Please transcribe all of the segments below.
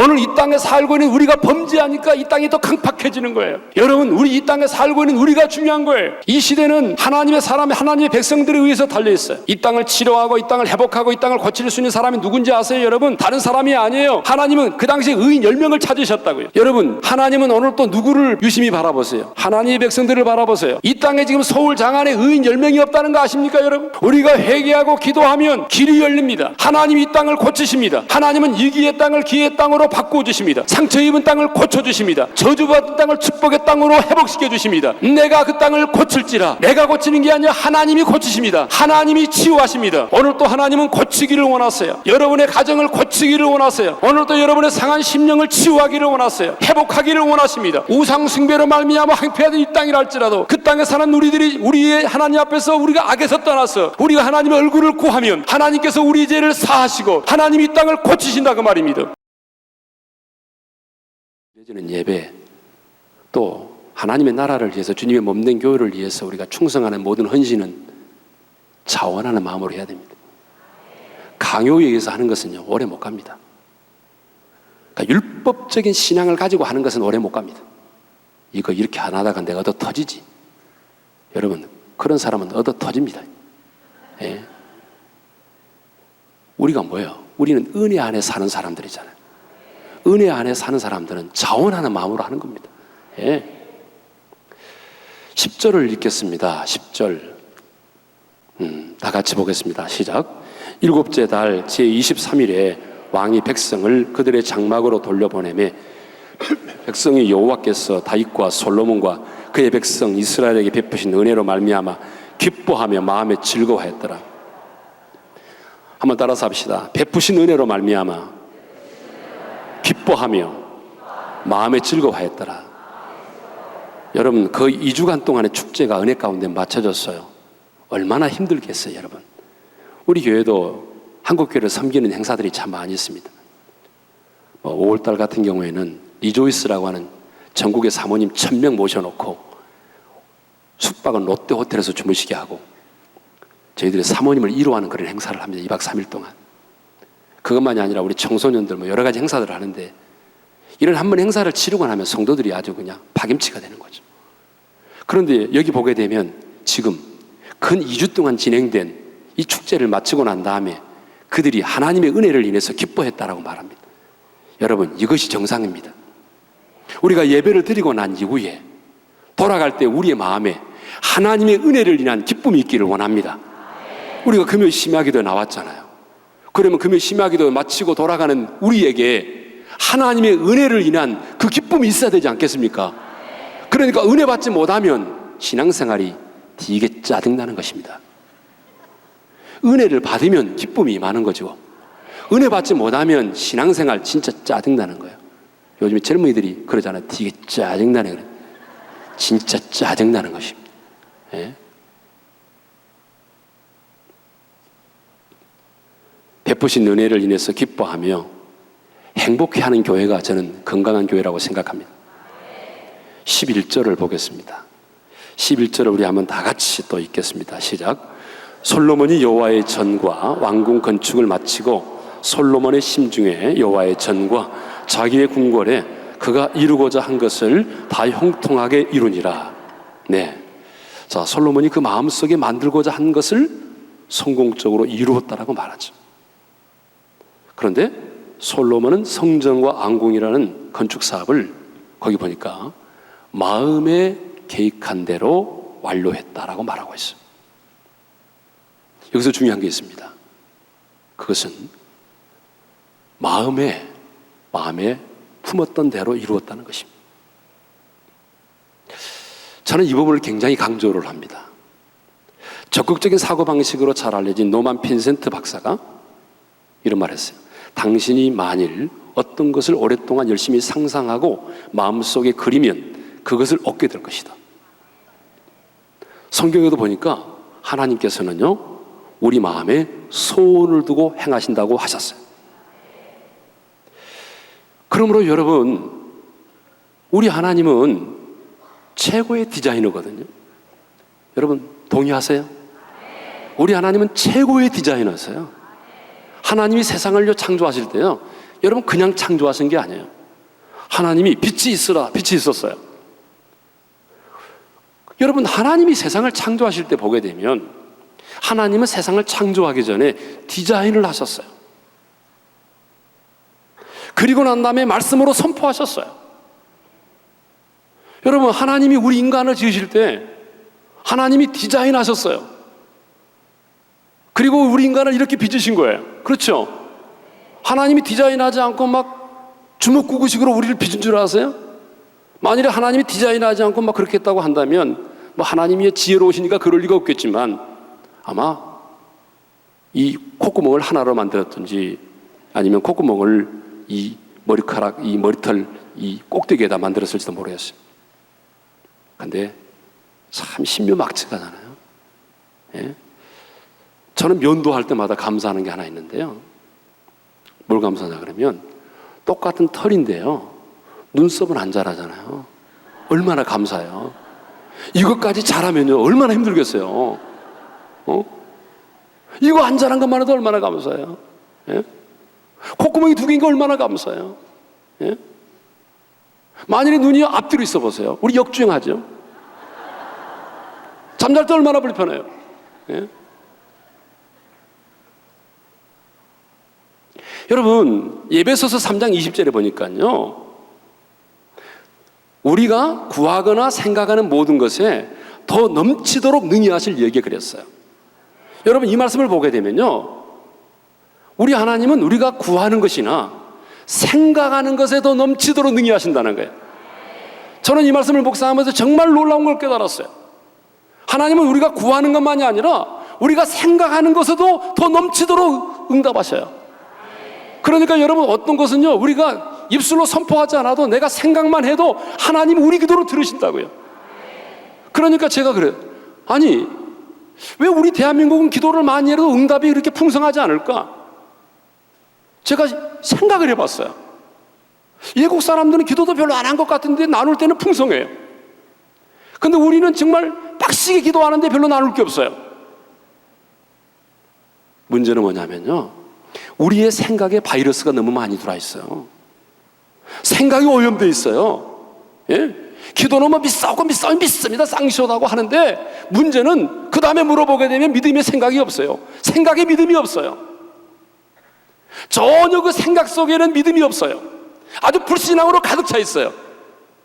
오늘 이 땅에 살고 있는 우리가 범죄하니까 이 땅이 더 강팍해지는 거예요. 여러분, 우리 이 땅에 살고 있는 우리가 중요한 거예요. 이 시대는 하나님의 사람, 하나님의 백성들에 의해서 달려있어요. 이 땅을 치료하고 이 땅을 회복하고 이 땅을 고칠 수 있는 사람이 누군지 아세요? 여러분, 다른 사람이 아니에요. 하나님은 그 당시에 의인 10명을 찾으셨다고요. 여러분, 하나님은 오늘 또 누구를 유심히 바라보세요? 하나님의 백성들을 바라보세요. 이 땅에 지금 서울 장안에 의인 10명이 없다는 거 아십니까, 여러분? 우리가 회개하고 기도하면 길이 열립니다. 하나님이 이 땅을 고치십니다. 하나님은 이기의 땅을 기의 땅으로 바꾸어주십니다. 상처 입은 땅을 고쳐주십니다. 저주받은 땅을 축복의 땅으로 회복시켜 주십니다. 내가 그 땅을 고칠지라. 내가 고치는 게 아니라 하나님이 고치십니다. 하나님이 치유하십니다. 오늘 또 하나님은 고치기를 원하세요. 여러분의 가정을 고치기를 원하세요. 오늘 또 여러분의 상한 심령을 치유하기를 원하세요. 회복하기를 원하십니다. 우상 숭배로 말미암아 황폐하던 이 땅이라 할지라도 그 땅에 사는 우리들이 우리의 하나님 앞에서 우리가 악에서 떠나서 우리가 하나님의 얼굴을 구하면 하나님께서 우리 죄를 사하시고 하나님이 이 땅을 고치신다 그 말입니다. 이어지는 예배, 또 하나님의 나라를 위해서, 주님의 몸된 교회를 위해서 우리가 충성하는 모든 헌신은 자원하는 마음으로 해야 됩니다. 강요에 의해서 하는 것은요, 오래 못 갑니다. 그러니까 율법적인 신앙을 가지고 하는 것은 오래 못 갑니다. 이거 이렇게 안 하다가 내가 얻어 터지지. 여러분, 그런 사람은 얻어 터집니다. 예. 우리가 뭐예요? 우리는 은혜 안에 사는 사람들이잖아요. 은혜 안에 사는 사람들은 자원하는 마음으로 하는 겁니다. 예. 10절을 읽겠습니다. 10절. 다 같이 보겠습니다. 시작. 7째 달 제23일에 왕이 백성을 그들의 장막으로 돌려보내매 백성이 여호와께서 다윗과 솔로몬과 그의 백성 이스라엘에게 베푸신 은혜로 말미암아 기뻐하며 마음에 즐거워하였더라. 한번 따라서 합시다. 베푸신 은혜로 말미암아 기뻐하며 마음에 즐거워하였더라. 여러분, 그 2주간 동안의 축제가 은혜 가운데 맞춰졌어요. 얼마나 힘들겠어요, 여러분. 우리 교회도 한국교회를 섬기는 행사들이 참 많이 있습니다. 5월달 같은 경우에는 리조이스라고 하는 전국의 사모님 1000명 모셔놓고 숙박은 롯데호텔에서 주무시게 하고 저희들이 사모님을 위로하는 그런 행사를 합니다. 2박 3일 동안. 그것만이 아니라 우리 청소년들 여러 가지 행사들을 하는데, 이런 한 번 행사를 치르고 나면 성도들이 아주 그냥 파김치가 되는 거죠. 그런데 여기 보게 되면 지금 근 2주 동안 진행된 이 축제를 마치고 난 다음에 그들이 하나님의 은혜를 인해서 기뻐했다라고 말합니다. 여러분, 이것이 정상입니다. 우리가 예배를 드리고 난 이후에 돌아갈 때 우리의 마음에 하나님의 은혜를 인한 기쁨이 있기를 원합니다. 우리가 금요 심야기도에 나왔잖아요. 그러면 금요 심야기도 마치고 돌아가는 우리에게 하나님의 은혜를 인한 그 기쁨이 있어야 되지 않겠습니까? 그러니까 은혜 받지 못하면 신앙생활이 되게 짜증나는 것입니다. 은혜를 받으면 기쁨이 많은 거죠. 은혜 받지 못하면 신앙생활 진짜 짜증나는 거예요. 요즘에 젊은이들이 그러잖아요. 되게 짜증나네 그래. 진짜 짜증나는 것입니다. 예? 베푸신 은혜를 인해서 기뻐하며 행복해하는 교회가 저는 건강한 교회라고 생각합니다. 11절을 보겠습니다. 11절을 우리 한번 다 같이 또 읽겠습니다. 시작. 솔로몬이 여호와의 전과 왕궁 건축을 마치고 솔로몬의 심중에 여호와의 전과 자기의 궁궐에 그가 이루고자 한 것을 다 형통하게 이루니라. 네. 자, 솔로몬이 그 마음속에 만들고자 한 것을 성공적으로 이루었다라고 말하죠. 그런데 솔로몬은 성전과 왕궁이라는 건축 사업을 거기 보니까 마음에 계획한 대로 완료했다라고 말하고 있어요. 여기서 중요한 게 있습니다. 그것은 마음에 품었던 대로 이루었다는 것입니다. 저는 이 부분을 굉장히 강조를 합니다. 적극적인 사고방식으로 잘 알려진 노만 핀센트 박사가 이런 말을 했어요. 당신이 만일 어떤 것을 오랫동안 열심히 상상하고 마음속에 그리면 그것을 얻게 될 것이다. 성경에도 보니까 하나님께서는요, 우리 마음에 소원을 두고 행하신다고 하셨어요. 그러므로 여러분, 우리 하나님은 최고의 디자이너거든요. 여러분 동의하세요? 우리 하나님은 최고의 디자이너세요. 하나님이 세상을 창조하실 때요, 여러분 그냥 창조하신 게 아니에요. 하나님이 빛이 있으라, 빛이 있었어요. 여러분 하나님이 세상을 창조하실 때 보게 되면 하나님은 세상을 창조하기 전에 디자인을 하셨어요. 그리고 난 다음에 말씀으로 선포하셨어요. 여러분 하나님이 우리 인간을 지으실 때 하나님이 디자인하셨어요. 그리고 우리 인간을 이렇게 빚으신 거예요. 그렇죠? 하나님이 디자인하지 않고 막 주먹구구식으로 우리를 빚은 줄 아세요? 만일에 하나님이 디자인하지 않고 막 그렇게 했다고 한다면 뭐 하나님이 지혜로우시니까 그럴 리가 없겠지만 아마 이 콧구멍을 하나로 만들었든지 아니면 콧구멍을 이 머리카락, 이 머리털, 이 꼭대기에다 만들었을지도 모르겠어요. 근데 참 신묘막측하잖아요. 예? 저는 면도할 때마다 감사하는 게 하나 있는데요. 뭘 감사하냐 그러면 똑같은 털인데요. 눈썹은 안 자라잖아요. 얼마나 감사해요. 이것까지 자라면요 얼마나 힘들겠어요. 이거 안 자란 것만 해도 얼마나 감사해요. 예? 콧구멍이 2개인 거 얼마나 감사해요. 예? 만일에 눈이 앞뒤로 있어 보세요. 우리 역주행하죠. 잠잘 때 얼마나 불편해요. 예? 여러분 에베소서 3장 20절에 보니까요 우리가 구하거나 생각하는 모든 것에 더 넘치도록 능히 하실 얘기가 그랬어요. 여러분 이 말씀을 보게 되면요 우리 하나님은 우리가 구하는 것이나 생각하는 것에 더 넘치도록 능히 하신다는 거예요. 저는 이 말씀을 묵상하면서 정말 놀라운 걸 깨달았어요. 하나님은 우리가 구하는 것만이 아니라 우리가 생각하는 것에도 더 넘치도록 응답하셔요. 그러니까 여러분 어떤 것은요 우리가 입술로 선포하지 않아도 내가 생각만 해도 하나님 우리 기도를 들으신다고요. 그러니까 제가 그래요. 아니 왜 우리 대한민국은 기도를 많이 해도 응답이 그렇게 풍성하지 않을까? 제가 생각을 해봤어요. 외국 사람들은 기도도 별로 안 한 것 같은데 나눌 때는 풍성해요. 근데 우리는 정말 빡시게 기도하는데 별로 나눌 게 없어요. 문제는 뭐냐면요 우리의 생각에 바이러스가 너무 많이 들어있어요. 생각이 오염되어 있어요. 예? 기도는 뭐 믿습니다 쌍시오다고 하는데 문제는 그 다음에 물어보게 되면 믿음의 생각이 없어요. 생각에 믿음이 없어요. 전혀 그 생각 속에는 믿음이 없어요. 아주 불신앙으로 가득 차 있어요.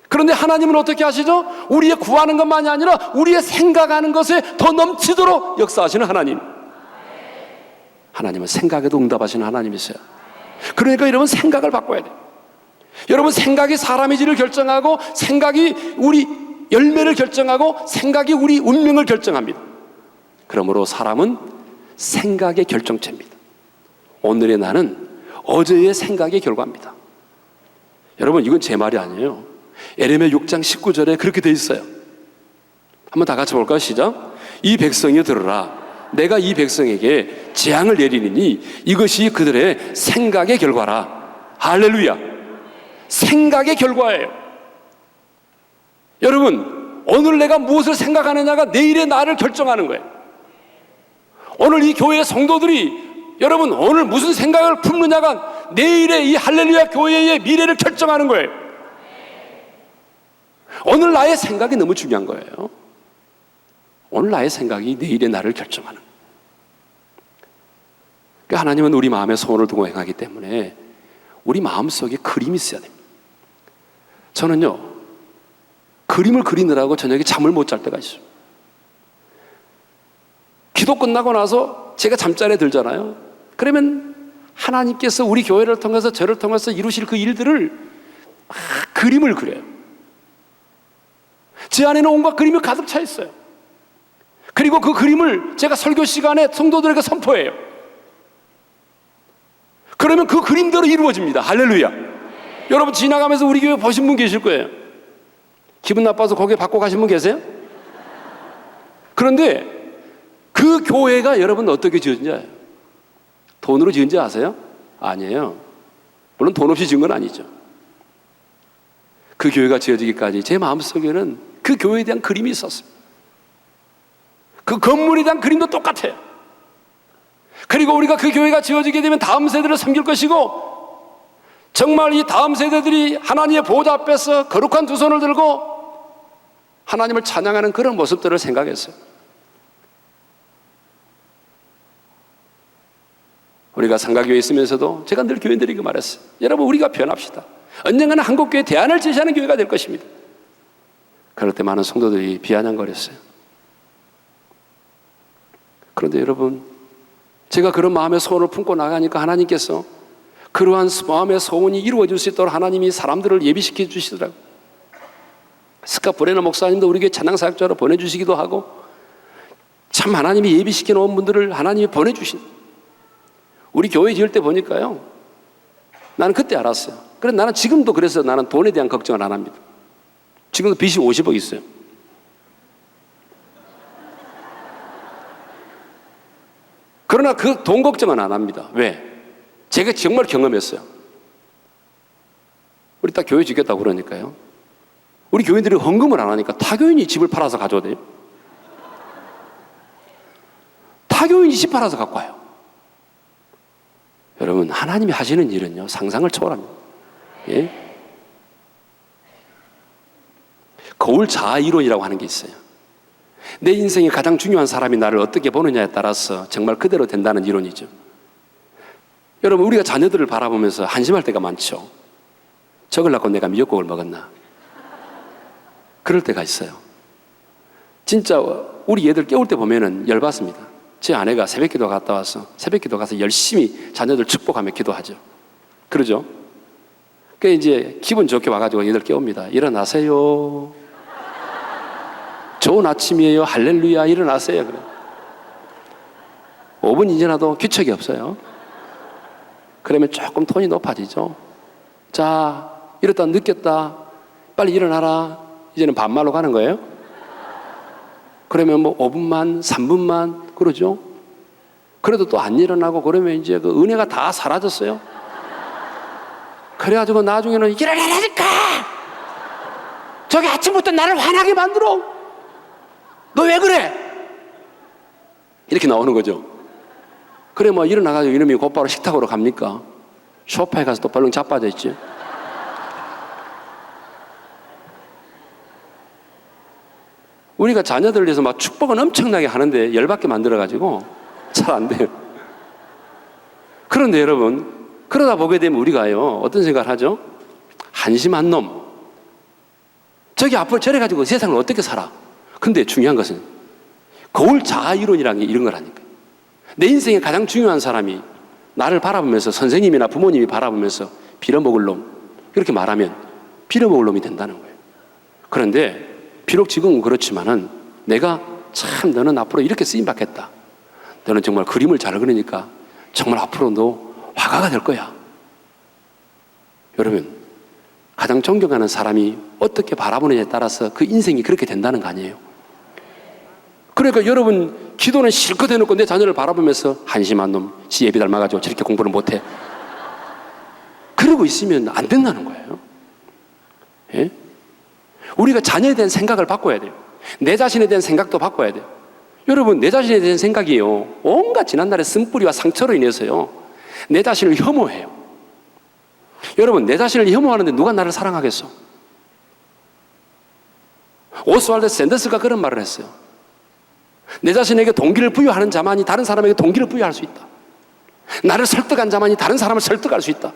그런데 하나님은 어떻게 하시죠? 우리의 구하는 것만이 아니라 우리의 생각하는 것에 더 넘치도록 역사하시는 하나님. 하나님은 생각에도 응답하시는 하나님이세요. 그러니까 여러분 생각을 바꿔야 돼요. 여러분 생각이 사람의 질을 결정하고 생각이 우리 열매를 결정하고 생각이 우리 운명을 결정합니다. 그러므로 사람은 생각의 결정체입니다. 오늘의 나는 어제의 생각의 결과입니다. 여러분 이건 제 말이 아니에요. 에레미야 6장 19절에 그렇게 돼 있어요. 한번 다 같이 볼까요? 시작. 이 백성이 들으라. 내가 이 백성에게 재앙을 내리니 이것이 그들의 생각의 결과라. 할렐루야. 생각의 결과예요. 여러분 오늘 내가 무엇을 생각하느냐가 내일의 나를 결정하는 거예요. 오늘 이 교회의 성도들이 여러분 오늘 무슨 생각을 품느냐가 내일의 이 할렐루야 교회의 미래를 결정하는 거예요. 오늘 나의 생각이 너무 중요한 거예요. 오늘 나의 생각이 내일의 나를 결정하는 거예요. 그러니까 하나님은 우리 마음에 소원을 두고 행하기 때문에 우리 마음속에 그림이 있어야 됩니다. 저는요 그림을 그리느라고 저녁에 잠을 못 잘 때가 있어요. 기도 끝나고 나서 제가 잠자리에 들잖아요. 그러면 하나님께서 우리 교회를 통해서 저를 통해서 이루실 그 일들을 막 그림을 그려요. 제 안에는 온갖 그림이 가득 차 있어요. 그리고 그 그림을 제가 설교 시간에 성도들에게 선포해요. 그러면 그 그림대로 이루어집니다. 할렐루야. 여러분 지나가면서 우리 교회 보신 분 계실 거예요. 기분 나빠서 고개 받고 가신 분 계세요? 그런데 그 교회가 여러분 어떻게 지어진지 알아요? 돈으로 지은지 아세요? 아니에요. 물론 돈 없이 지은 건 아니죠. 그 교회가 지어지기까지 제 마음속에는 그 교회에 대한 그림이 있었습니다. 그 건물에 대한 그림도 똑같아요. 그리고 우리가 그 교회가 지어지게 되면 다음 세대를 섬길 것이고 정말 이 다음 세대들이 하나님의 보좌 앞에서 거룩한 두 손을 들고 하나님을 찬양하는 그런 모습들을 생각했어요. 우리가 상가교회에 있으면서도 제가 늘 교인들에게 말했어요. 여러분, 우리가 변합시다. 언젠가는 한국교회 대안을 제시하는 교회가 될 것입니다. 그럴 때 많은 성도들이 비아냥거렸어요. 그런데 여러분, 제가 그런 마음의 소원을 품고 나가니까 하나님께서 그러한 마음의 소원이 이루어질 수 있도록 하나님이 사람들을 예비시켜 주시더라고요. 스카 브레너 목사님도 우리 교회 찬양사역자로 보내주시기도 하고, 참 하나님이 예비시켜 놓은 분들을 하나님이 보내주신, 우리 교회 지을 때 보니까요, 나는 그때 알았어요. 그래서 나는 지금도 그래서 나는 돈에 대한 걱정을 안 합니다. 지금도 빚이 50억 있어요. 그러나 그 돈 걱정은 안 합니다. 왜? 제가 정말 경험했어요. 우리 딱 교회 짓겠다고 그러니까요, 우리 교인들이 헌금을 안 하니까 타교인이 집을 팔아서 가져오대요. 타교인이 집 팔아서 갖고 와요. 여러분, 하나님이 하시는 일은요, 상상을 초월합니다. 예? 거울 자아 이론이라고 하는 게 있어요. 내 인생에 가장 중요한 사람이 나를 어떻게 보느냐에 따라서 정말 그대로 된다는 이론이죠. 여러분, 우리가 자녀들을 바라보면서 한심할 때가 많죠. 저걸 낳고 내가 미역국을 먹었나? 그럴 때가 있어요. 진짜 우리 애들 깨울 때 보면은 열받습니다. 제 아내가 새벽기도 갔다 와서 새벽기도 가서 열심히 자녀들 축복하며 기도하죠. 그러죠? 그래 이제 기분 좋게 와가지고 얘들 깨웁니다. 일어나세요. 좋은 아침이에요. 할렐루야. 일어나세요. 그래. 5분이 지나도 규칙이 없어요. 그러면 조금 톤이 높아지죠. 자, 이랬다 늦겠다. 빨리 일어나라. 이제는 반말로 가는 거예요. 그러면 뭐 5분만, 3분만 그러죠. 그래도 또 안 일어나고 그러면 이제 그 은혜가 다 사라졌어요. 그래가지고 나중에는 일어나라니까! 저기 아침부터 나를 화나게 만들어! 너 왜 그래? 이렇게 나오는 거죠. 그래 뭐 일어나가지고 이놈이 곧바로 식탁으로 갑니까? 소파에 가서 또 벌렁 자빠져 있지. 우리가 자녀들을 위해서 막 축복은 엄청나게 하는데 열받게 만들어가지고 잘 안 돼요. 그런데 여러분, 그러다 보게 되면 우리가요, 어떤 생각을 하죠? 한심한 놈. 저기 앞으로 저래가지고 세상을 어떻게 살아? 근데 중요한 것은 거울 자아 이론이라는 게 이런 거라니까요. 내 인생에 가장 중요한 사람이 나를 바라보면서, 선생님이나 부모님이 바라보면서 빌어먹을 놈, 이렇게 말하면 빌어먹을 놈이 된다는 거예요. 그런데 비록 지금은 그렇지만은 내가 참 너는 앞으로 이렇게 쓰임받겠다. 너는 정말 그림을 잘 그리니까 정말 앞으로 너 화가가 될 거야. 여러분, 가장 존경하는 사람이 어떻게 바라보느냐에 따라서 그 인생이 그렇게 된다는 거 아니에요? 그러니까 여러분, 기도는 실컷 해놓고 내 자녀를 바라보면서 한심한 놈, 지 예비 닮아가지고 저렇게 공부를 못해. 그러고 있으면 안 된다는 거예요. 예? 우리가 자녀에 대한 생각을 바꿔야 돼요. 내 자신에 대한 생각도 바꿔야 돼요. 여러분, 내 자신에 대한 생각이요, 온갖 지난날의 쓴뿌리와 상처로 인해서요, 내 자신을 혐오해요. 여러분, 내 자신을 혐오하는데 누가 나를 사랑하겠어? 오스왈드 샌더스가 그런 말을 했어요. 내 자신에게 동기를 부여하는 자만이 다른 사람에게 동기를 부여할 수 있다. 나를 설득한 자만이 다른 사람을 설득할 수 있다.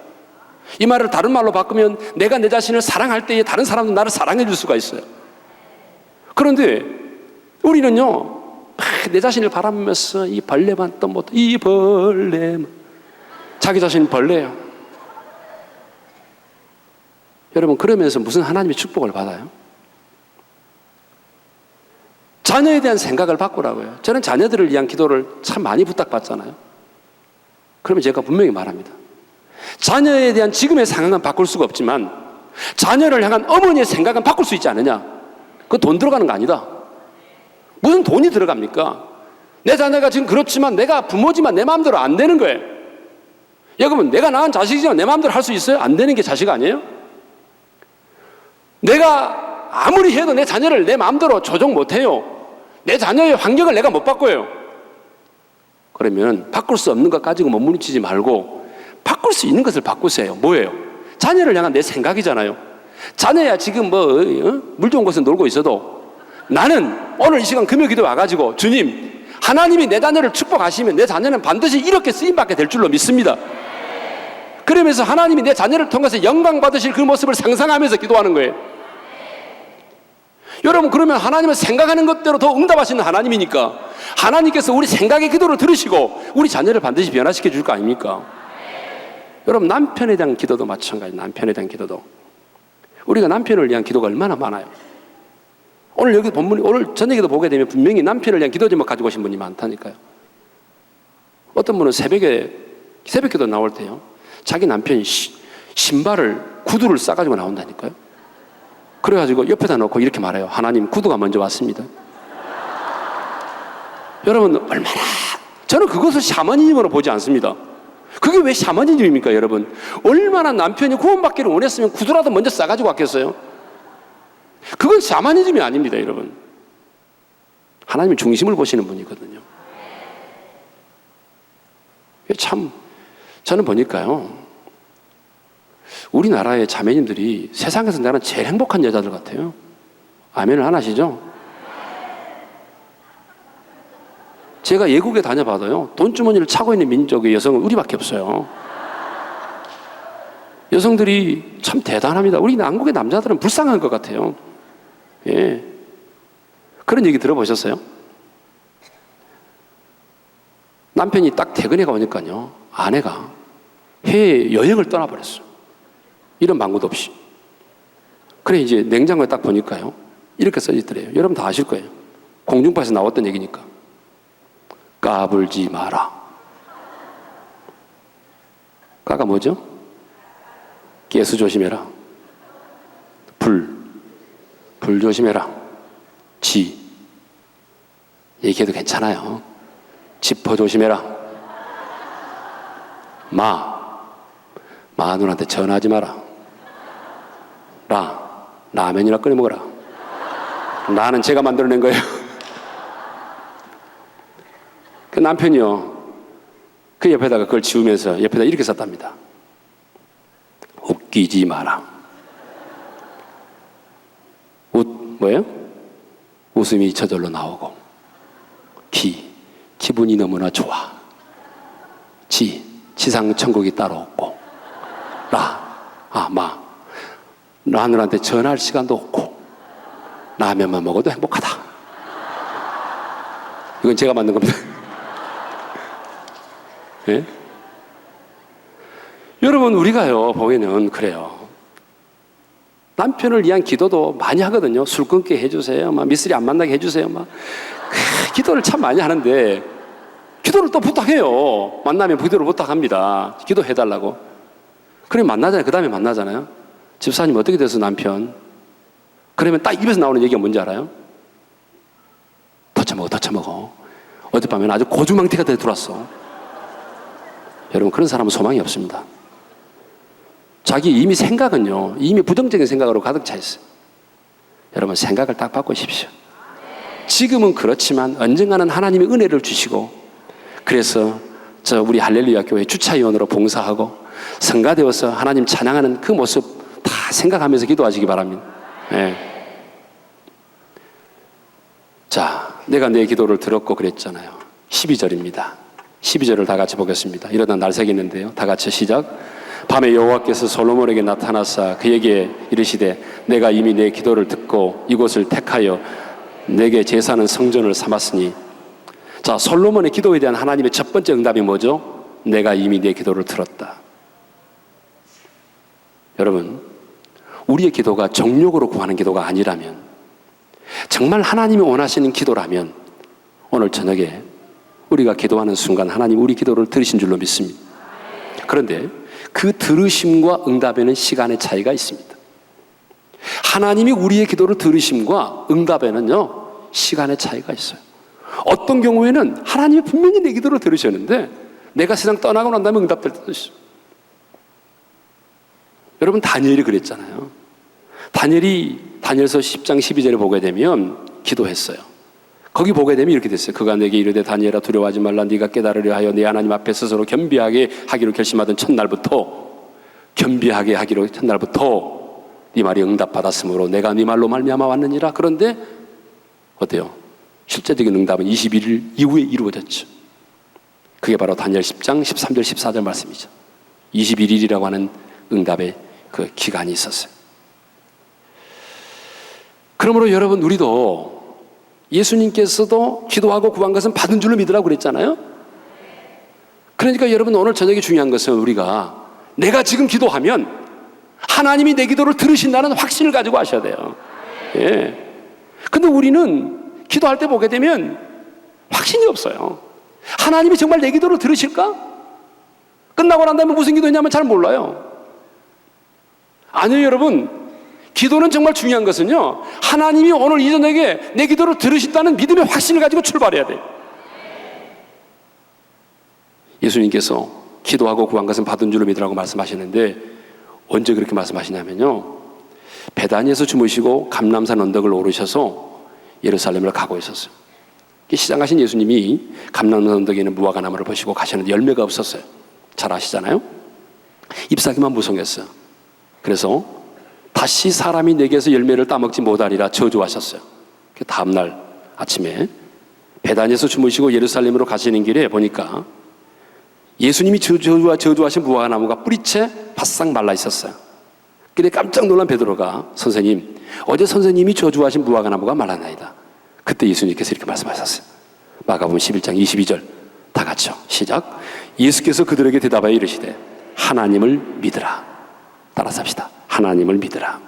이 말을 다른 말로 바꾸면 내가 내 자신을 사랑할 때에 다른 사람도 나를 사랑해 줄 수가 있어요. 그런데 우리는요, 내 자신을 바라보면서 이 벌레만 또 뭐 이 벌레만, 자기 자신은 벌레예요. 여러분, 그러면서 무슨 하나님의 축복을 받아요? 자녀에 대한 생각을 바꾸라고요. 저는 자녀들을 위한 기도를 참 많이 부탁받잖아요. 그러면 제가 분명히 말합니다. 자녀에 대한 지금의 상황은 바꿀 수가 없지만 자녀를 향한 어머니의 생각은 바꿀 수 있지 않느냐? 그거 돈 들어가는 거 아니다. 무슨 돈이 들어갑니까? 내 자녀가 지금 그렇지만 내가 부모지만 내 마음대로 안 되는 거예요. 여러분, 내가 낳은 자식이지만 내 마음대로 할 수 있어요? 안 되는 게 자식 아니에요? 내가 아무리 해도 내 자녀를 내 마음대로 조정 못해요. 내 자녀의 환경을 내가 못 바꿔요. 그러면 바꿀 수 없는 것 가지고 몸부림치지 말고 바꿀 수 있는 것을 바꾸세요. 뭐예요? 자녀를 향한 내 생각이잖아요. 자녀야 지금 물 좋은 곳에 놀고 있어도 나는 오늘 이 시간 금요 기도 와가지고 주님, 하나님이 내 자녀를 축복하시면 내 자녀는 반드시 이렇게 쓰임받게 될 줄로 믿습니다. 그러면서 하나님이 내 자녀를 통해서 영광 받으실 그 모습을 상상하면서 기도하는 거예요. 여러분, 그러면 하나님은 생각하는 것대로 더 응답하시는 하나님이니까 하나님께서 우리 생각의 기도를 들으시고 우리 자녀를 반드시 변화시켜 줄 거 아닙니까? 여러분, 남편에 대한 기도도 마찬가지예요. 남편에 대한 기도도. 우리가 남편을 위한 기도가 얼마나 많아요. 오늘 여기 본문이, 오늘 저녁에도 보게 되면 분명히 남편을 위한 기도 제목 가지고 오신 분이 많다니까요. 어떤 분은 새벽 기도 나올 때요, 자기 남편이 신발을, 구두를 싸가지고 나온다니까요. 그래가지고 옆에다 놓고 이렇게 말해요. 하나님, 구두가 먼저 왔습니다. 여러분, 얼마나, 저는 그것을 샤머니즘으로 보지 않습니다. 그게 왜 샤머니즘입니까, 여러분? 얼마나 남편이 구원받기를 원했으면 구두라도 먼저 싸가지고 왔겠어요? 그건 샤머니즘이 아닙니다, 여러분. 하나님의 중심을 보시는 분이거든요. 참, 저는 보니까요, 우리나라의 자매님들이 세상에서 나는 제일 행복한 여자들 같아요. 아멘을 안 하시죠? 제가 외국에 다녀봐도요, 돈주머니를 차고 있는 민족의 여성은 우리밖에 없어요. 여성들이 참 대단합니다. 우리 한국의 남자들은 불쌍한 것 같아요. 예. 그런 얘기 들어보셨어요? 남편이 딱 퇴근해가 오니까요, 아내가 해외 여행을 떠나버렸어요. 이런 방구도 없이. 그래, 이제 냉장고에 딱 보니까요, 이렇게 써있더래요. 여러분 다 아실 거예요. 공중파에서 나왔던 얘기니까. 까불지 마라. 까가 뭐죠? 가스 조심해라. 불 조심해라. 얘기해도 괜찮아요. 지퍼 조심해라. 마누라한테 전화하지 마라. 라면이나 끓여 먹어라. 나는 제가 만들어낸 거예요. 그 남편이요, 그 옆에다가 그걸 지우면서 옆에다 이렇게 썼답니다. 웃기지 마라. 뭐예요? 웃음이 저절로 나오고. 기분이 너무나 좋아. 지상 천국이 따로 없고. 마누라한테 전화할 시간도 없고 라면만 먹어도 행복하다. 이건 제가 만든 겁니다. 예? 여러분, 우리가요 보면은 그래요. 남편을 위한 기도도 많이 하거든요. 술 끊게 해주세요. 미쓰리 안 만나게 해주세요. 기도를 참 많이 하는데 기도를 또 부탁해요. 만나면 기도를 부탁합니다. 기도해달라고. 그러면 만나잖아요. 그 다음에 만나잖아요. 집사님 어떻게 돼서 남편? 그러면 딱 입에서 나오는 얘기가 뭔지 알아요? 더 처먹어. 어젯밤에는 아주 고주망태가 들어왔어. 여러분, 그런 사람은 소망이 없습니다. 자기 이미 생각은요, 이미 부정적인 생각으로 가득 차 있어요. 여러분, 생각을 딱 바꾸십시오. 지금은 그렇지만 언젠가는 하나님의 은혜를 주시고, 그래서 우리 할렐루야 교회 주차위원으로 봉사하고 성가되어서 하나님 찬양하는 그 모습 다 생각하면서 기도하시기 바랍니다. 네. 자, 내가 내 기도를 들었고 그랬잖아요. 12절입니다. 12절을 다 같이 보겠습니다. 이러다 날 새기는데요. 다 같이 시작. 밤에 여호와께서 솔로몬에게 나타나사 그에게 이르시되 내가 이미 내 기도를 듣고 이곳을 택하여 내게 제사하는 성전을 삼았으니. 자, 솔로몬의 기도에 대한 하나님의 첫 번째 응답이 뭐죠? 내가 이미 내 기도를 들었다. 여러분, 우리의 기도가 정욕으로 구하는 기도가 아니라면, 정말 하나님이 원하시는 기도라면 오늘 저녁에 우리가 기도하는 순간 하나님 우리 기도를 들으신 줄로 믿습니다. 그런데 그 들으심과 응답에는 시간의 차이가 있습니다. 하나님이 우리의 기도를 들으심과 응답에는요, 시간의 차이가 있어요. 어떤 경우에는 하나님이 분명히 내 기도를 들으셨는데 내가 세상 떠나고 난 다음에 응답될 때도 있어요. 여러분, 다니엘이 그랬잖아요. 다니엘서 10장 12절에 보게 되면 기도했어요. 거기 보게 되면 이렇게 됐어요. 그가 내게 이르되 다니엘아 두려워하지 말라. 네가 깨달으려 하여 네 하나님 앞에 스스로 겸비하게 하기로 결심하던 첫날부터 겸비하게 하기로 첫날부터 네 말이 응답받았으므로 내가 네 말로 말미암아 왔느니라. 그런데 어때요? 실제적인 응답은 21일 이후에 이루어졌죠. 그게 바로 다니엘 10장 13절 14절 말씀이죠. 21일이라고 하는 응답의 그 기간이 있었어요. 그러므로 여러분, 우리도 예수님께서도 기도하고 구한 것은 받은 줄로 믿으라고 그랬잖아요. 그러니까 여러분, 오늘 저녁에 중요한 것은 우리가 내가 지금 기도하면 하나님이 내 기도를 들으신다는 확신을 가지고 하셔야 돼요. 예. 근데 우리는 기도할 때 보게 되면 확신이 없어요. 하나님이 정말 내 기도를 들으실까? 끝나고 난 다음에 무슨 기도했냐면 잘 몰라요. 아니요, 여러분. 기도는 정말 중요한 것은요, 하나님이 오늘 이 저녁에 내 기도를 들으신다는 믿음의 확신을 가지고 출발해야 돼요. 예수님께서 기도하고 구한 것은 받은 줄로 믿으라고 말씀하시는데 언제 그렇게 말씀하시냐면요, 베다니에서 주무시고 감람산 언덕을 오르셔서 예루살렘을 가고 있었어요. 시장 가신 예수님이 감람산 언덕에 있는 무화과 나무를 보시고 가시는데 열매가 없었어요. 잘 아시잖아요. 잎사귀만 무성했어요. 그래서 다시 사람이 내게서 열매를 따먹지 못하리라 저주하셨어요. 다음날 아침에 베다니에서 주무시고 예루살렘으로 가시는 길에 보니까 예수님이 저주하신 무화과 나무가 뿌리채 바싹 말라 있었어요. 근데 깜짝 놀란 베드로가 선생님, 어제 선생님이 저주하신 무화과 나무가 말랐나이다. 그때 예수님께서 이렇게 말씀하셨어요. 마가복음 11장 22절 다 같이요. 시작. 예수께서 그들에게 대답하여 이르시되 하나님을 믿으라. 따라서 합시다. 하나님을 믿으라.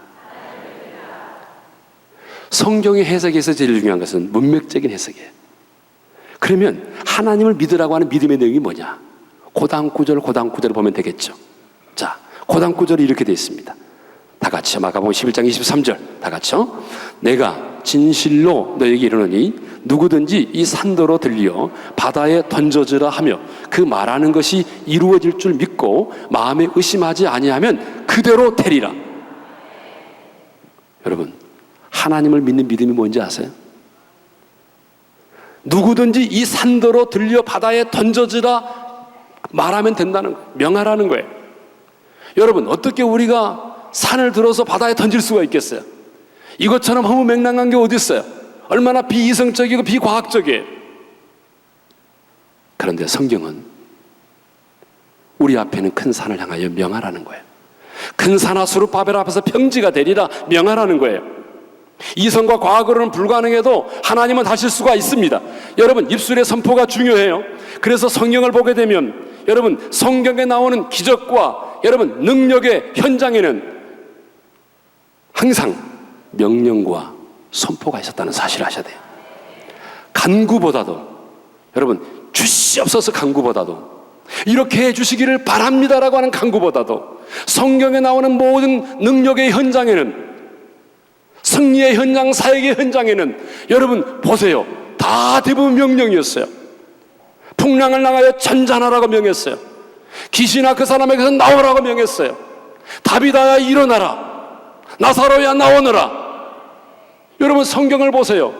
성경의 해석에서 제일 중요한 것은 문맥적인 해석이에요. 그러면 하나님을 믿으라고 하는 믿음의 내용이 뭐냐? 고단 구절을 보면 되겠죠. 자, 고단 구절이 이렇게 되어 있습니다. 다 같이요. 마가복음 11장 23절 다 같이요. 내가 진실로 너에게 이르노니 누구든지 이 산더러 들려 바다에 던져지라 하며 그 말하는 것이 이루어질 줄 믿고 마음에 의심하지 아니하면 그대로 되리라. 여러분, 하나님을 믿는 믿음이 뭔지 아세요? 누구든지 이 산더러 들려 바다에 던져지라 말하면 된다는 거예요. 명하라는 거예요. 여러분, 어떻게 우리가 산을 들어서 바다에 던질 수가 있겠어요? 이것처럼 허무맹랑한 게 어디 있어요? 얼마나 비이성적이고 비과학적이에요. 그런데 성경은 우리 앞에는 큰 산을 향하여 명하라는 거예요. 큰 산하수로 바벨 앞에서 평지가 되리라 명하라는 거예요. 이성과 과학으로는 불가능해도 하나님은 하실 수가 있습니다. 여러분, 입술의 선포가 중요해요. 그래서 성경을 보게 되면 여러분, 성경에 나오는 기적과 여러분 능력의 현장에는 항상 명령과 선포가 있었다는 사실을 아셔야 돼요. 간구보다도, 여러분, 주시옵소서 간구보다도, 이렇게 해주시기를 바랍니다라고 하는 간구보다도 성경에 나오는 모든 능력의 현장에는, 승리의 현장, 사역의 현장에는 여러분 보세요, 다 대부분 명령이었어요. 풍랑을 나가여 전전하라고 명했어요. 귀신아 그 사람에게서 나오라고 명했어요. 다비다야 일어나라, 나사로야 나오너라. 여러분, 성경을 보세요.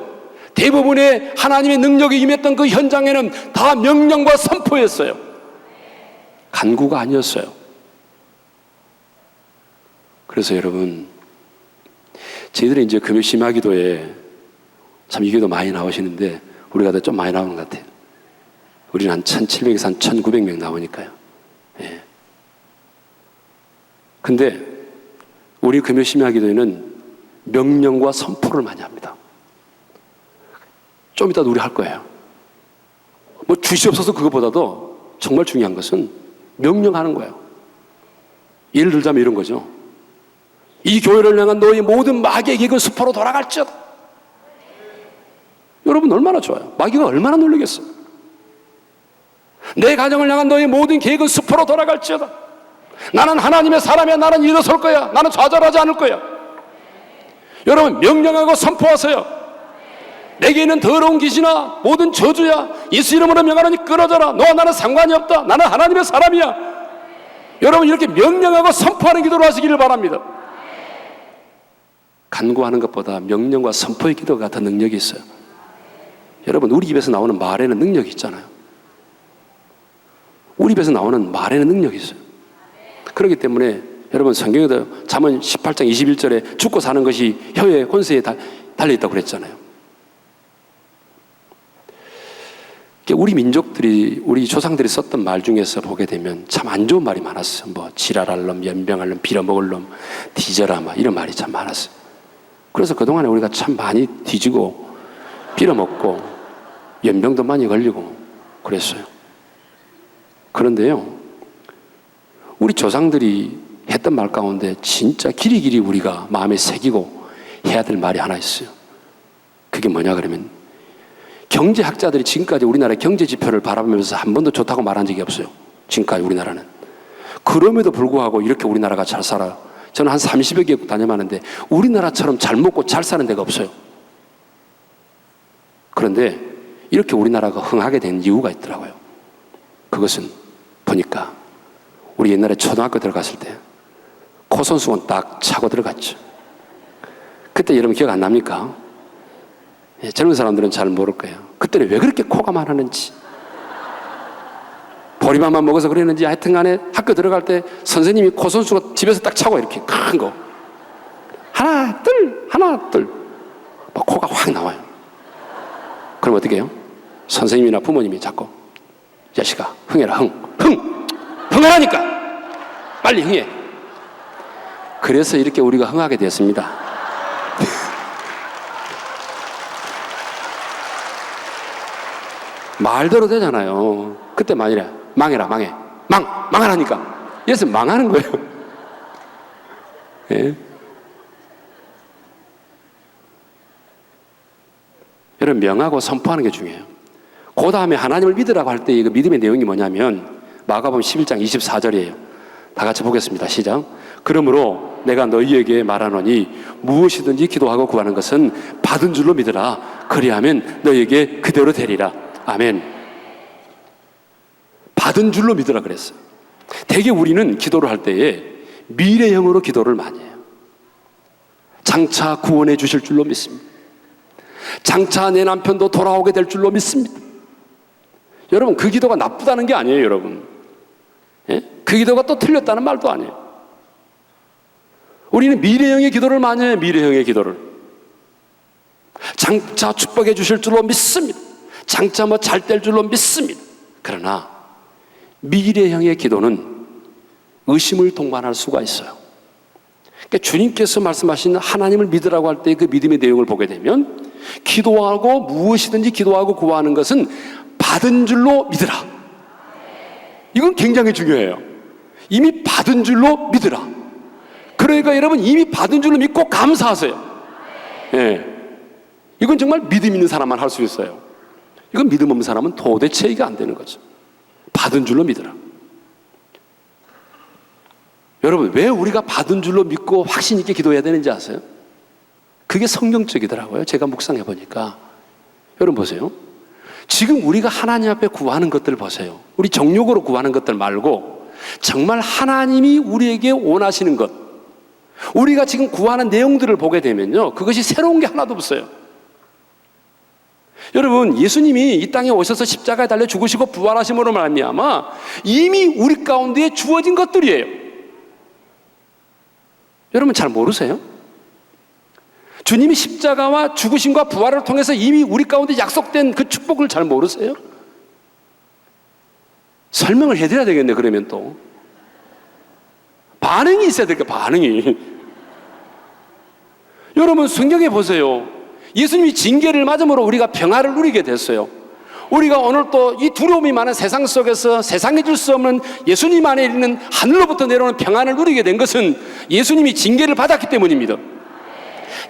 대부분의 하나님의 능력이 임했던 그 현장에는 다 명령과 선포였어요. 간구가 아니었어요. 그래서 여러분, 저희들이 이제 금요 심야기도에 참 이 기도 많이 나오시는데 우리가 더 좀 많이 나오는 것 같아요. 우리는 한 1,700에서 한 1,900명 나오니까요. 예. 근데 우리 금요 심야기도에는 명령과 선포를 많이 합니다. 좀 이따 우리 할 거예요. 뭐 주시옵소서 그것보다도 정말 중요한 것은 명령하는 거예요. 예를 들자면 이런 거죠. 이 교회를 향한 너희 모든 마귀의 계획은 수포로 돌아갈지어다. 여러분, 얼마나 좋아요. 마귀가 얼마나 놀라겠어요. 내 가정을 향한 너희 모든 계획은 수포로 돌아갈지어다. 나는 하나님의 사람이야. 나는 일어설 거야. 나는 좌절하지 않을 거야. 여러분, 명령하고 선포하세요. 내게 있는 더러운 귀신아, 모든 저주야, 예수 이름으로 명하노니 끊어져라. 너와 나는 상관이 없다. 나는 하나님의 사람이야. 여러분, 이렇게 명령하고 선포하는 기도를 하시기를 바랍니다. 간구하는 것보다 명령과 선포의 기도가 더 능력이 있어요. 여러분, 우리 입에서 나오는 말에는 능력이 있잖아요. 우리 입에서 나오는 말에는 능력이 있어요. 그렇기 때문에 여러분 성경에도 잠언 18장 21절에 죽고 사는 것이 혀의 혼세에 달려있다고 그랬잖아요. 우리 민족들이, 우리 조상들이 썼던 말 중에서 보게 되면 참 안 좋은 말이 많았어요. 뭐 지랄할 놈, 연병할 놈, 빌어먹을 놈, 뒤져라 막 이런 말이 참 많았어요. 그래서 그동안에 우리가 참 많이 뒤지고 빌어먹고 연병도 많이 걸리고 그랬어요. 그런데요, 우리 조상들이 했던 말 가운데 진짜 길이길이 우리가 마음에 새기고 해야 될 말이 하나 있어요. 그게 뭐냐 그러면, 경제학자들이 지금까지 우리나라의 경제 지표를 바라보면서 한 번도 좋다고 말한 적이 없어요. 지금까지 우리나라는. 그럼에도 불구하고 이렇게 우리나라가 잘 살아요. 저는 한 30여 개국 다녀봤는데 우리나라처럼 잘 먹고 잘 사는 데가 없어요. 그런데 이렇게 우리나라가 흥하게 된 이유가 있더라고요. 그것은 보니까 우리 옛날에 초등학교 들어갔을 때 코손수건 딱 차고 들어갔죠. 그때 여러분 기억 안 납니까? 젊은 사람들은 잘 모를 거예요. 그때는 왜 그렇게 코가 많았는지, 보리밥만 먹어서 그랬는지, 하여튼 간에 학교 들어갈 때 선생님이 코손수건 집에서 딱 차고 이렇게 큰 거 하나 둘 막 코가 확 나와요. 그럼 어떻게 해요? 선생님이나 부모님이 자꾸 자식아 흥해라, 흥하라니까 빨리 흥해. 그래서 이렇게 우리가 흥하게 됐습니다. 말대로 되잖아요. 그때 만일에 망해라, 망하라니까. 이래서 망하는 거예요. 예? 여러분, 명하고 선포하는 게 중요해요. 그 다음에 하나님을 믿으라고 할 때 그 믿음의 내용이 뭐냐면 마가복음 11장 24절이에요. 다 같이 보겠습니다. 시작. 그러므로 내가 너희에게 말하노니 무엇이든지 기도하고 구하는 것은 받은 줄로 믿으라. 그리하면 너희에게 그대로 되리라. 아멘. 받은 줄로 믿으라 그랬어요. 대개 우리는 기도를 할 때에 미래형으로 기도를 많이 해요. 장차 구원해 주실 줄로 믿습니다. 장차 내 남편도 돌아오게 될 줄로 믿습니다. 여러분, 그 기도가 나쁘다는 게 아니에요, 여러분. 예? 그 기도가 또 틀렸다는 말도 아니에요. 우리는 미래형의 기도를 많이 해요, 미래형의 기도를. 장차 축복해 주실 줄로 믿습니다. 장차 뭐 잘 될 줄로 믿습니다. 그러나 미래형의 기도는 의심을 동반할 수가 있어요. 그러니까 주님께서 말씀하신 하나님을 믿으라고 할 때 그 믿음의 내용을 보게 되면 기도하고 무엇이든지 기도하고 구하는 것은 받은 줄로 믿으라. 이건 굉장히 중요해요. 이미 받은 줄로 믿으라. 그러니까 여러분, 이미 받은 줄로 믿고 감사하세요. 예. 이건 정말 믿음 있는 사람만 할 수 있어요. 이건 믿음 없는 사람은 도대체 이게 안 되는 거죠. 받은 줄로 믿으라. 여러분, 왜 우리가 받은 줄로 믿고 확신 있게 기도해야 되는지 아세요? 그게 성경적이더라고요. 제가 묵상해 보니까. 여러분 보세요. 지금 우리가 하나님 앞에 구하는 것들 보세요. 우리 정욕으로 구하는 것들 말고 정말 하나님이 우리에게 원하시는 것, 우리가 지금 구하는 내용들을 보게 되면요, 그것이 새로운 게 하나도 없어요. 여러분, 예수님이 이 땅에 오셔서 십자가에 달려 죽으시고 부활하심으로 말미암아 이미 우리 가운데 주어진 것들이에요. 여러분 잘 모르세요? 주님이 십자가와 죽으심과 부활을 통해서 이미 우리 가운데 약속된 그 축복을 잘 모르세요? 설명을 해드려야 되겠네. 그러면 또 반응이 있어야 될까? 반응이. 여러분 성경에 보세요. 예수님이 징계를 맞음으로 우리가 평화를 누리게 됐어요. 우리가 오늘 또 이 두려움이 많은 세상 속에서 세상에 줄 수 없는 예수님 안에 있는 하늘로부터 내려오는 평안을 누리게 된 것은 예수님이 징계를 받았기 때문입니다.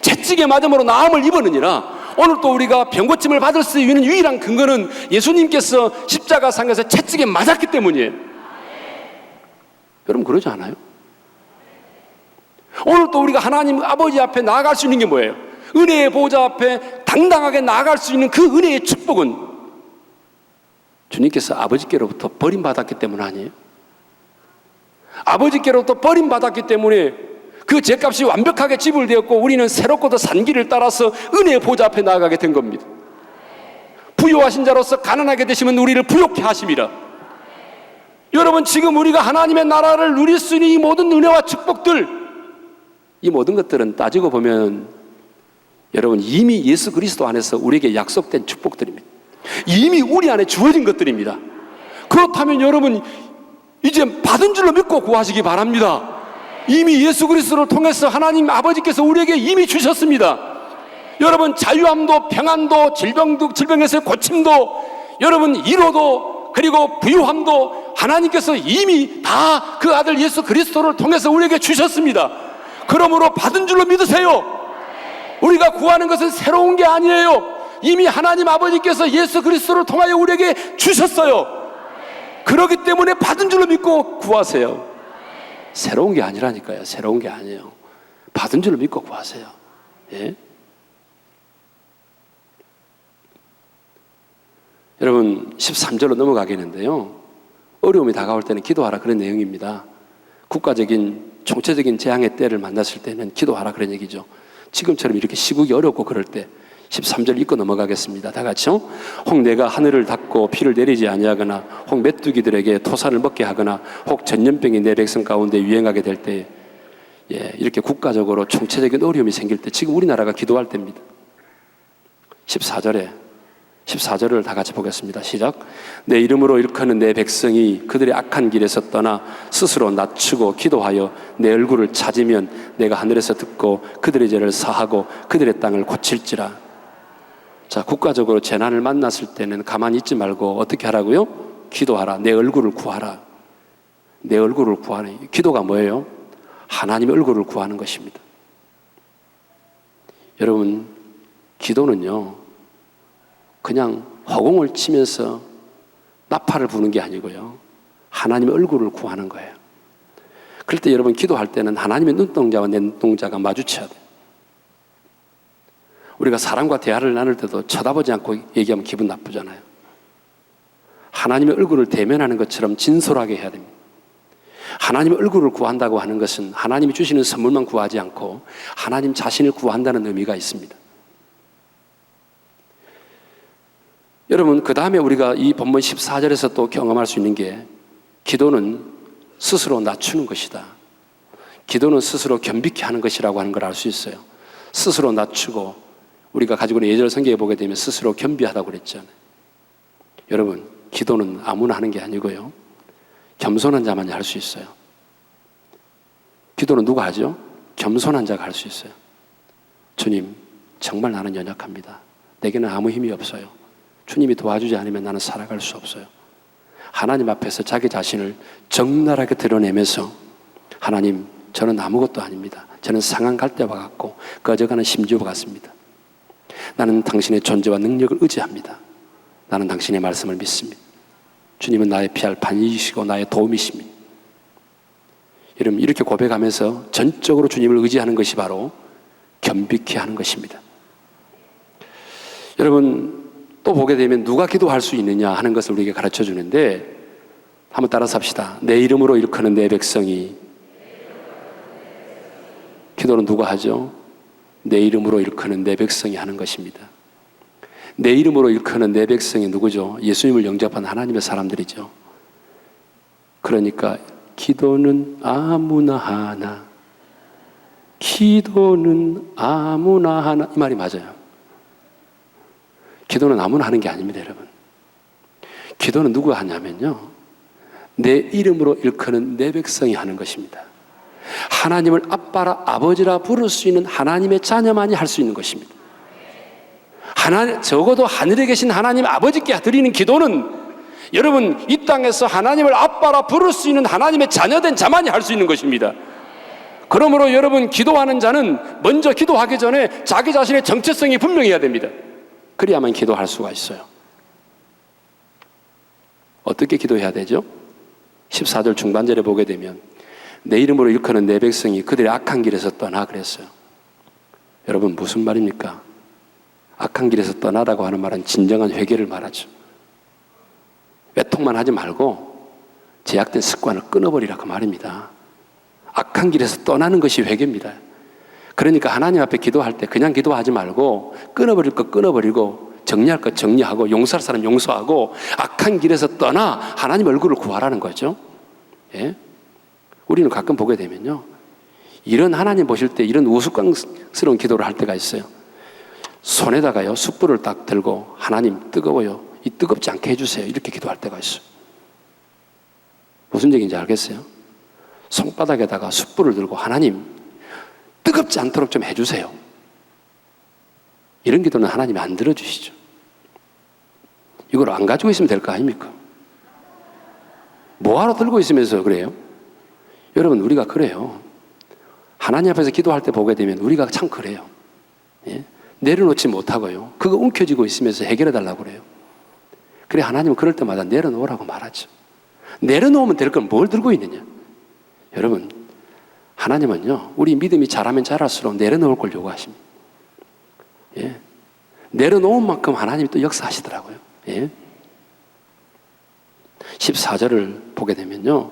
채찍에 맞음으로 나음을 입었느니라. 오늘 또 우리가 병고침을 받을 수 있는 유일한 근거는 예수님께서 십자가상에서 채찍에 맞았기 때문이에요. 여러분 그러지 않아요? 오늘 또 우리가 하나님 아버지 앞에 나아갈 수 있는 게 뭐예요? 은혜의 보좌 앞에 당당하게 나아갈 수 있는 그 은혜의 축복은 주님께서 아버지께로부터 버림받았기 때문 아니에요? 아버지께로부터 버림받았기 때문에 그 죄값이 완벽하게 지불되었고 우리는 새롭고도 산 길을 따라서 은혜의 보좌 앞에 나아가게 된 겁니다. 부요하신 자로서 가난하게 되시면 우리를 부욕케 하심이라. 여러분, 지금 우리가 하나님의 나라를 누릴 수 있는 이 모든 은혜와 축복들, 이 모든 것들은 따지고 보면 여러분 이미 예수 그리스도 안에서 우리에게 약속된 축복들입니다. 이미 우리 안에 주어진 것들입니다. 그렇다면 여러분 이제 받은 줄로 믿고 구하시기 바랍니다. 이미 예수 그리스도를 통해서 하나님 아버지께서 우리에게 이미 주셨습니다. 여러분, 자유함도 평안도 질병에서의 고침도, 여러분 위로도, 그리고 부유함도 하나님께서 이미 다 그 아들 예수 그리스도를 통해서 우리에게 주셨습니다. 그러므로 받은 줄로 믿으세요. 우리가 구하는 것은 새로운 게 아니에요. 이미 하나님 아버지께서 예수 그리스도를 통하여 우리에게 주셨어요. 그렇기 때문에 받은 줄로 믿고 구하세요. 새로운 게 아니라니까요. 새로운 게 아니에요. 받은 줄로 믿고 구하세요. 예? 여러분, 13절로 넘어가겠는데요, 어려움이 다가올 때는 기도하라, 그런 내용입니다. 국가적인 총체적인 재앙의 때를 만났을 때는 기도하라, 그런 얘기죠. 지금처럼 이렇게 시국이 어렵고 그럴 때 13절 읽고 넘어가겠습니다. 다 같이요. 혹 내가 하늘을 닫고 비를 내리지 아니하거나, 혹 메뚜기들에게 토산을 먹게 하거나, 혹 전염병이 내 백성 가운데 유행하게 될 때, 예, 이렇게 국가적으로 총체적인 어려움이 생길 때, 지금 우리나라가 기도할 때입니다. 14절을 다 같이 보겠습니다. 시작. 내 이름으로 일컫는 내 백성이 그들의 악한 길에서 떠나 스스로 낮추고 기도하여 내 얼굴을 찾으면 내가 하늘에서 듣고 그들의 죄를 사하고 그들의 땅을 고칠지라. 자, 국가적으로 재난을 만났을 때는 가만히 있지 말고 어떻게 하라고요? 기도하라. 내 얼굴을 구하라. 내 얼굴을 구하는, 기도가 뭐예요? 하나님의 얼굴을 구하는 것입니다. 여러분, 기도는요, 그냥 허공을 치면서 나팔을 부는 게 아니고요, 하나님의 얼굴을 구하는 거예요. 그럴 때 여러분, 기도할 때는 하나님의 눈동자와 내 눈동자가 마주쳐야 돼요. 우리가 사람과 대화를 나눌 때도 쳐다보지 않고 얘기하면 기분 나쁘잖아요. 하나님의 얼굴을 대면하는 것처럼 진솔하게 해야 됩니다. 하나님의 얼굴을 구한다고 하는 것은 하나님이 주시는 선물만 구하지 않고 하나님 자신을 구한다는 의미가 있습니다. 여러분, 그 다음에 우리가 이 본문 14절에서 또 경험할 수 있는 게, 기도는 스스로 낮추는 것이다. 기도는 스스로 겸비케 하는 것이라고 하는 걸 알 수 있어요. 스스로 낮추고, 우리가 가지고 있는 예절 성경에 보게 되면 스스로 겸비하다고 그랬잖아요. 여러분, 기도는 아무나 하는 게 아니고요, 겸손한 자만이 할 수 있어요. 기도는 누가 하죠? 겸손한 자가 할 수 있어요. 주님, 정말 나는 연약합니다. 내게는 아무 힘이 없어요. 주님이 도와주지 않으면 나는 살아갈 수 없어요. 하나님 앞에서 자기 자신을 적나라하게 드러내면서, 하나님, 저는 아무것도 아닙니다. 저는 상한 갈대와 같고 꺼져가는 심지와 같습니다. 나는 당신의 존재와 능력을 의지합니다. 나는 당신의 말씀을 믿습니다. 주님은 나의 피할 반이시고 나의 도움이십니다. 여러분, 이렇게 고백하면서 전적으로 주님을 의지하는 것이 바로 겸비케 하는 것입니다. 여러분, 또 보게 되면 누가 기도할 수 있느냐 하는 것을 우리에게 가르쳐 주는데, 한번 따라서 합시다. 내 이름으로 일컫는 내 백성이. 기도는 누가 하죠? 내 이름으로 일컫는 내 백성이 하는 것입니다. 내 이름으로 일컫는 내 백성이 누구죠? 예수님을 영접한 하나님의 사람들이죠. 그러니까 기도는 아무나 하나, 기도는 아무나 하나, 이 말이 맞아요. 기도는 아무나 하는 게 아닙니다, 여러분. 기도는 누가 하냐면요, 내 이름으로 일컫는 내 백성이 하는 것입니다. 하나님을 아빠라 아버지라 부를 수 있는 하나님의 자녀만이 할 수 있는 것입니다. 적어도 하늘에 계신 하나님 아버지께 드리는 기도는, 여러분, 이 땅에서 하나님을 아빠라 부를 수 있는 하나님의 자녀된 자만이 할 수 있는 것입니다. 그러므로 여러분, 기도하는 자는 먼저 기도하기 전에 자기 자신의 정체성이 분명해야 됩니다. 그래야만 기도할 수가 있어요. 어떻게 기도해야 되죠? 14절 중반절에 보게 되면 내 이름으로 일컫는 내 백성이 그들의 악한 길에서 떠나 그랬어요. 여러분, 무슨 말입니까? 악한 길에서 떠나라고 하는 말은 진정한 회개를 말하죠. 외통만 하지 말고 제약된 습관을 끊어버리라, 그 말입니다. 악한 길에서 떠나는 것이 회개입니다. 그러니까 하나님 앞에 기도할 때 그냥 기도하지 말고 끊어버릴 거 끊어버리고 정리할 것 정리하고 용서할 사람 용서하고 악한 길에서 떠나 하나님 얼굴을 구하라는 거죠. 예? 우리는 가끔 보게 되면요, 이런 하나님 보실 때 이런 우스꽝스러운 기도를 할 때가 있어요. 손에다가요 숯불을 딱 들고 하나님 뜨거워요, 이 뜨겁지 않게 해주세요, 이렇게 기도할 때가 있어요. 무슨 얘기인지 알겠어요? 손바닥에다가 숯불을 들고 하나님 뜨겁지 않도록 좀 해주세요, 이런 기도는 하나님이 안 들어주시죠. 이걸 안 가지고 있으면 될 거 아닙니까? 뭐하러 들고 있으면서 그래요? 여러분, 우리가 그래요. 하나님 앞에서 기도할 때 보게 되면 우리가 참 그래요. 예? 내려놓지 못하고요, 그거 움켜쥐고 있으면서 해결해 달라고 그래요. 그래, 하나님은 그럴 때마다 내려놓으라고 말하죠. 내려놓으면 될 건 뭘 들고 있느냐? 여러분, 하나님은요, 우리 믿음이 자라면 자랄수록 내려놓을 걸 요구하십니다. 예? 내려놓은 만큼 하나님이 또 역사하시더라고요. 예? 14절을 보게 되면요,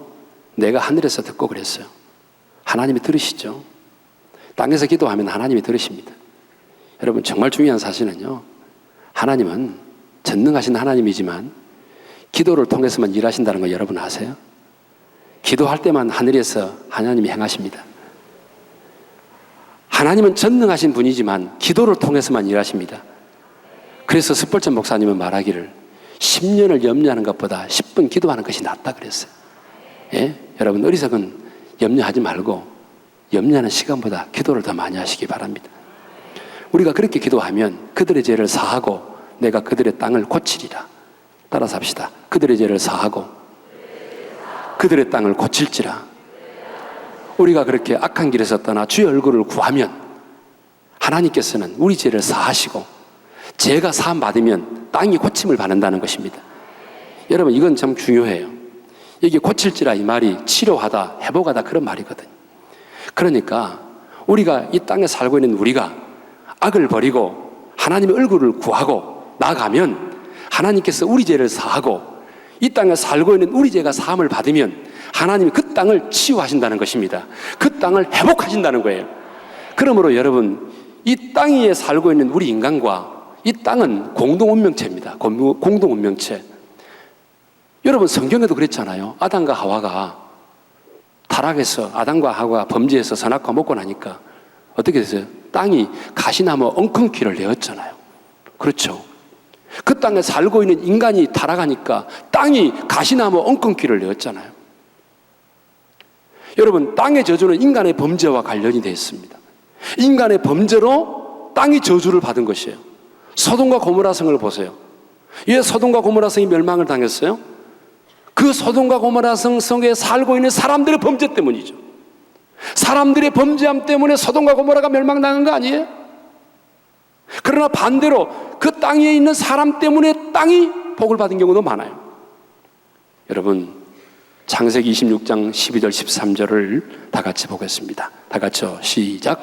내가 하늘에서 듣고 그랬어요. 하나님이 들으시죠. 땅에서 기도하면 하나님이 들으십니다. 여러분, 정말 중요한 사실은요, 하나님은 전능하신 하나님이지만 기도를 통해서만 일하신다는 거 여러분 아세요? 기도할 때만 하늘에서 하나님이 행하십니다. 하나님은 전능하신 분이지만 기도를 통해서만 일하십니다. 그래서 스펄전 목사님은 말하기를 10년을 염려하는 것보다 10분 기도하는 것이 낫다 그랬어요. 예? 여러분, 어리석은 염려하지 말고 염려하는 시간보다 기도를 더 많이 하시기 바랍니다. 우리가 그렇게 기도하면 그들의 죄를 사하고 내가 그들의 땅을 고치리라. 따라서 합시다. 그들의 죄를 사하고 그들의 땅을 고칠지라. 우리가 그렇게 악한 길에서 떠나 주의 얼굴을 구하면 하나님께서는 우리 죄를 사하시고 죄가 사함 받으면 땅이 고침을 받는다는 것입니다. 여러분, 이건 참 중요해요. 이게 고칠지라 이 말이 치료하다, 회복하다 그런 말이거든요. 그러니까 우리가 이 땅에 살고 있는 우리가 악을 버리고 하나님의 얼굴을 구하고 나아가면 하나님께서 우리 죄를 사하고 이 땅에 살고 있는 우리 죄가 사함을 받으면 하나님이 그 땅을 치유하신다는 것입니다. 그 땅을 회복하신다는 거예요. 그러므로 여러분, 이 땅 위에 살고 있는 우리 인간과 이 땅은 공동운명체입니다. 공동운명체. 여러분, 성경에도 그랬잖아요. 아담과 하와가 타락해서 아담과 하와가 범죄해서 선악과 먹고 나니까 어떻게 됐어요? 땅이 가시나무 엉겅퀴를 내었잖아요. 그렇죠. 그 땅에 살고 있는 인간이 타락하니까 땅이 가시나무 엉겅퀴를 내었잖아요. 여러분, 땅의 저주는 인간의 범죄와 관련이 되어 있습니다. 인간의 범죄로 땅이 저주를 받은 것이에요. 소돔과 고모라 성을 보세요. 왜 소돔과 고모라 성이 멸망을 당했어요? 그 소돔과 고모라 성에 살고 있는 사람들의 범죄 때문이죠. 사람들의 범죄함 때문에 소돔과 고모라가 멸망당한 거 아니에요? 그러나 반대로 그 땅에 있는 사람 때문에 땅이 복을 받은 경우도 많아요. 여러분, 창세기 26장 12절 13절을 다 같이 보겠습니다. 다 같이요. 시작.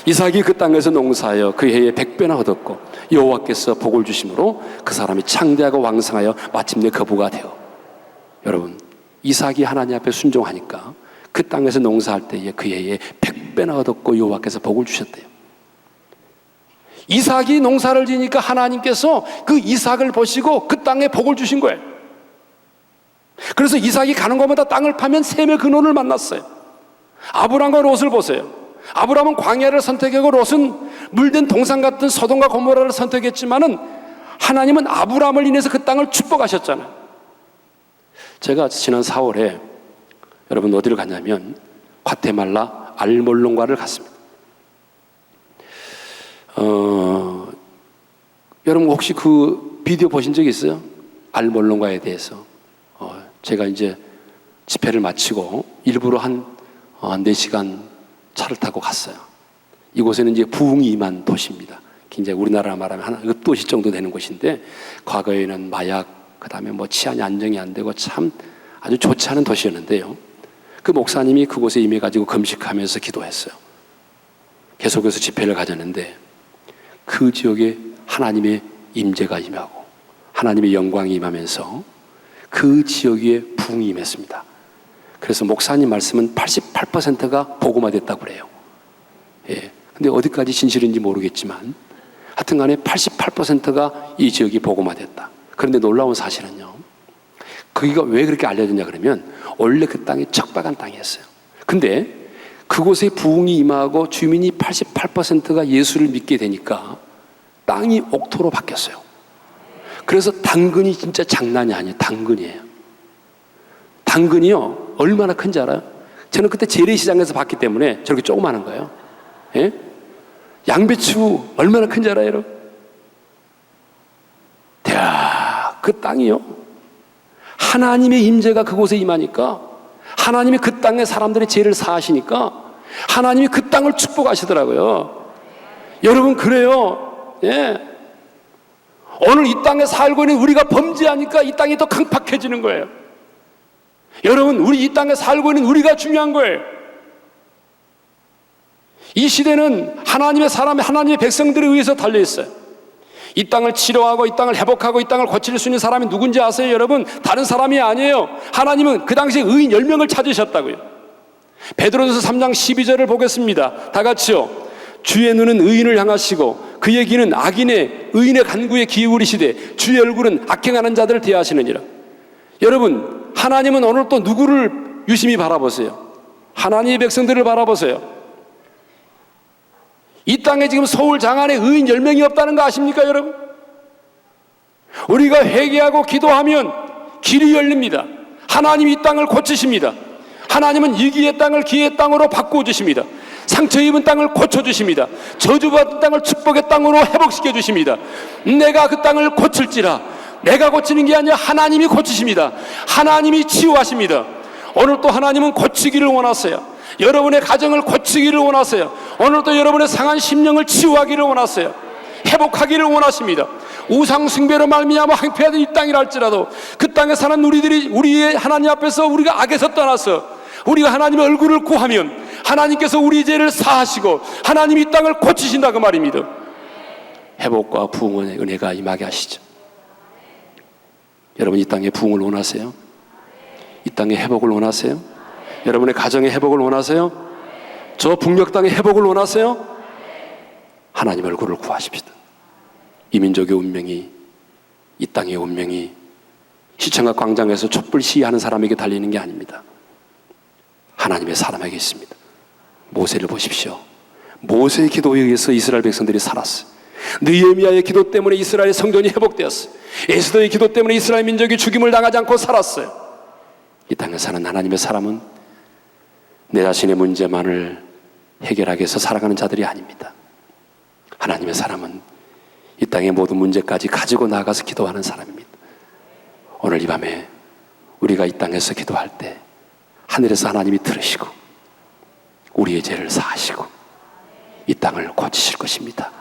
이삭이 그 땅에서 농사하여 그 해에 100배나 얻었고 여호와께서 복을 주심으로 그 사람이 창대하고 왕성하여 마침내 거부가 되어. 여러분, 이삭이 하나님 앞에 순종하니까 그 땅에서 농사할 때에 그 해에 100배나 얻었고 여호와께서 복을 주셨대요. 이삭이 농사를 지니까 하나님께서 그 이삭을 보시고 그 땅에 복을 주신 거예요. 그래서 이삭이 가는 곳마다 땅을 파면 셈의 근원을 만났어요. 아브람과 롯을 보세요. 아브람은 광야를 선택하고 롯은 물든 동산 같은 소돔과 고모라를 선택했지만은 하나님은 아브람을 인해서 그 땅을 축복하셨잖아요. 제가 지난 4월에 여러분 어디를 갔냐면 과테말라 알몰롱가를 갔습니다. 여러분 혹시 그 비디오 보신 적 있어요? 알몰롱가에 대해서. 제가 이제 집회를 마치고 일부러 한 4시간 차를 타고 갔어요. 이곳에는 이제 부흥이 임한 도시입니다. 굉장히 우리나라 말하면 한 읍도시 정도 되는 곳인데 과거에는 마약, 그 다음에 뭐 치안이 안정이 안 되고 참 아주 좋지 않은 도시였는데요. 그 목사님이 그곳에 임해가지고 금식하면서 기도했어요. 계속해서 집회를 가졌는데 그 지역에 하나님의 임재가 임하고 하나님의 영광이 임하면서 그 지역에 부흥이 임했습니다. 그래서 목사님 말씀은 88%가 복음화됐다고 그래요. 예. 근데 어디까지 진실인지 모르겠지만 하여튼 간에 88%가 이 지역이 복음화됐다. 그런데 놀라운 사실은요, 거기가 왜 그렇게 알려졌냐 그러면 원래 그 땅이 척박한 땅이었어요. 근데 그곳에 부흥이 임하고 주민이 88%가 예수를 믿게 되니까 땅이 옥토로 바뀌었어요. 그래서 당근이 진짜 장난이 아니에요. 당근이에요. 당근이요 얼마나 큰지 알아요? 저는 그때 재래시장에서 봤기 때문에 저렇게 조그마한 거예요. 예? 양배추 얼마나 큰지 알아요, 여러분? 그 땅이요 하나님의 임재가 그곳에 임하니까, 하나님이 그 땅의 사람들의 죄를 사하시니까 하나님이 그 땅을 축복하시더라고요. 여러분, 그래요. 예. 오늘 이 땅에 살고 있는 우리가 범죄하니까 이 땅이 더 강팍해지는 거예요. 여러분, 우리 이 땅에 살고 있는 우리가 중요한 거예요. 이 시대는 하나님의 사람, 하나님의 백성들에 의해서 달려있어요. 이 땅을 치료하고 이 땅을 회복하고 이 땅을 고칠 수 있는 사람이 누군지 아세요, 여러분? 다른 사람이 아니에요. 하나님은 그 당시에 의인 10명을 찾으셨다고요. 베드로전서 3장 12절을 보겠습니다. 다 같이요. 주의 눈은 의인을 향하시고 그의 귀는 악인의 의인의 간구에 기울이시되 주의 얼굴은 악행하는 자들을 대하시느니라. 여러분, 하나님은 오늘 또 누구를 유심히 바라보세요? 하나님의 백성들을 바라보세요. 이 땅에 지금 서울 장안에 의인 10명이 없다는 거 아십니까, 여러분? 우리가 회개하고 기도하면 길이 열립니다. 하나님이 이 땅을 고치십니다. 하나님은 이기의 땅을 기의 땅으로 바꾸어 주십니다. 상처 입은 땅을 고쳐주십니다. 저주받은 땅을 축복의 땅으로 회복시켜 주십니다. 내가 그 땅을 고칠지라. 내가 고치는 게 아니라 하나님이 고치십니다. 하나님이 치유하십니다. 오늘 또 하나님은 고치기를 원하세요. 여러분의 가정을 고치기를 원하세요. 오늘도 여러분의 상한 심령을 치유하기를 원하세요. 회복하기를 원하십니다. 우상 숭배로 말미암아 황폐하던 이 땅이라 할지라도 그 땅에 사는 우리들이 우리의 하나님 앞에서 우리가 악에서 떠나서 우리가 하나님의 얼굴을 구하면 하나님께서 우리 죄를 사하시고 하나님이 이 땅을 고치신다, 그 말입니다. 회복과 부흥의 은혜가 임하게 하시죠. 여러분, 이 땅에 부흥을 원하세요? 이 땅에 회복을 원하세요? 여러분의 가정의 회복을 원하세요? 저 북녘 땅의 회복을 원하세요? 하나님 얼굴을 구하십시다. 이 민족의 운명이, 이 땅의 운명이 시청각 광장에서 촛불 시위하는 사람에게 달리는 게 아닙니다. 하나님의 사람에게 있습니다. 모세를 보십시오. 모세의 기도에 의해서 이스라엘 백성들이 살았어요. 느헤미야의 기도 때문에 이스라엘의 성전이 회복되었어요. 에스더의 기도 때문에 이스라엘 민족이 죽임을 당하지 않고 살았어요. 이 땅에 사는 하나님의 사람은 내 자신의 문제만을 해결하기 위해서 살아가는 자들이 아닙니다. 하나님의 사람은 이 땅의 모든 문제까지 가지고 나가서 기도하는 사람입니다. 오늘 이 밤에 우리가 이 땅에서 기도할 때 하늘에서 하나님이 들으시고 우리의 죄를 사하시고 이 땅을 고치실 것입니다.